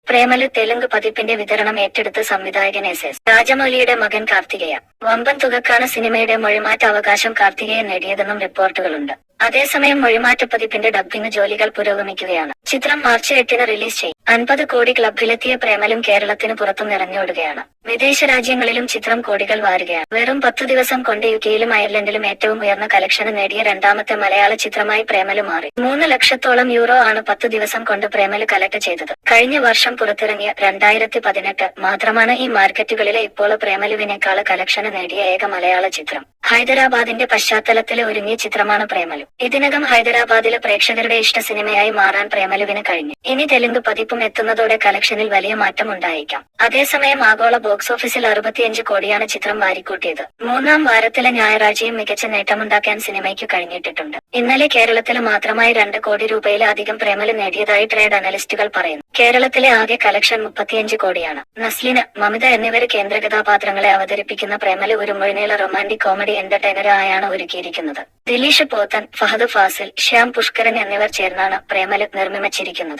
പ്രേമലു തെലുങ്ക് പതിപ്പിന്റെ വിതരണം ഏറ്റെടുത്ത് സംവിധായകൻ എസ് രാജമൗലിയുടെ മകൻ കാർത്തികേയ. വമ്പൻ തുകക്കാണ് സിനിമയുടെ മൊഴിമാറ്റ അവകാശം കാർത്തികേയൻ നേടിയതെന്നും റിപ്പോർട്ടുകളുണ്ട്. അതേസമയം മൊഴിമാറ്റ പതിപ്പിന്റെ ഡബ്ബിംഗ് ജോലികൾ പുരോഗമിക്കുകയാണ്. ചിത്രം മാർച്ച് 8-ന് റിലീസ് ചെയ്യും. 50 കോടി ക്ലബിലെത്തിയ പ്രേമലും കേരളത്തിന് പുറത്തും നിറഞ്ഞോടുകയാണ്. വിദേശ രാജ്യങ്ങളിലും ചിത്രം കോടികൾ വാരുകയാണ്. വെറും 10 ദിവസം കൊണ്ട് യുകെയിലും അയർലൻഡിലും ഏറ്റവും ഉയർന്ന കളക്ഷന് നേടിയ രണ്ടാമത്തെ മലയാള ചിത്രമായി പ്രേമലു മാറി. 3 ലക്ഷത്തോളം യൂറോ ആണ് 10 ദിവസം കൊണ്ട് പ്രേമലു കളക്ട് ചെയ്തത്. കഴിഞ്ഞ വർഷം പുറത്തിറങ്ങിയ 2018 മാത്രമാണ് ഈ മാർക്കറ്റുകളിലെ ഇപ്പോൾ പ്രേമലുവിനേക്കാള് കളക്ഷന് നേടിയ ഏക മലയാള ചിത്രം. ഹൈദരാബാദിന്റെ പശ്ചാത്തലത്തില് ഒരുങ്ങിയ ചിത്രമാണ് പ്രേമലു. ഇതിനകം ഹൈദരാബാദിലെ പ്രേക്ഷകരുടെ ഇഷ്ട സിനിമയായി മാറാൻ പ്രേമലുവിന് കഴിഞ്ഞു. ഇനി തെലുങ്ക് പതിപ്പും എത്തുന്നതോടെ കളക്ഷനിൽ വലിയ മാറ്റം ഉണ്ടായേക്കാം. അതേസമയം ആഗോള ബോക്സ് ഓഫീസിൽ 65 കോടിയാണ് ചിത്രം വാരിക്കൂട്ടിയത്. 3-ാം വാരത്തിലെ ഞായറാഴ്ചയും മികച്ച നേട്ടമുണ്ടാക്കാൻ സിനിമയ്ക്ക് കഴിഞ്ഞിട്ടുണ്ട്. ഇന്നലെ കേരളത്തില് മാത്രമായി 2 കോടി രൂപയിലധികം പ്രേമലു നേടിയതായി ട്രേഡ് അനലിസ്റ്റുകൾ പറയുന്നു. കേരളത്തിലെ ആകെ കളക്ഷൻ 35 കോടിയാണ്. നസ്ലിന്, മമിത എന്നിവര് കേന്ദ്ര കഥാപാത്രങ്ങളെ അവതരിപ്പിക്കുന്ന പ്രേമലു ഒരു മുഴുനീള റൊമാന്റിക് കോമഡി എന്റർടൈനർ ആയാണ് ഒരുക്കിയിരിക്കുന്നത്. ദിലീഷ് പോത്തൻ, ഫഹദ് ഫാസിൽ, ശ്യാം പുഷ്കരൻ എന്നിവർ ചേർന്നാണ് പ്രേമലു നിർമ്മിച്ചിരിക്കുന്നത്.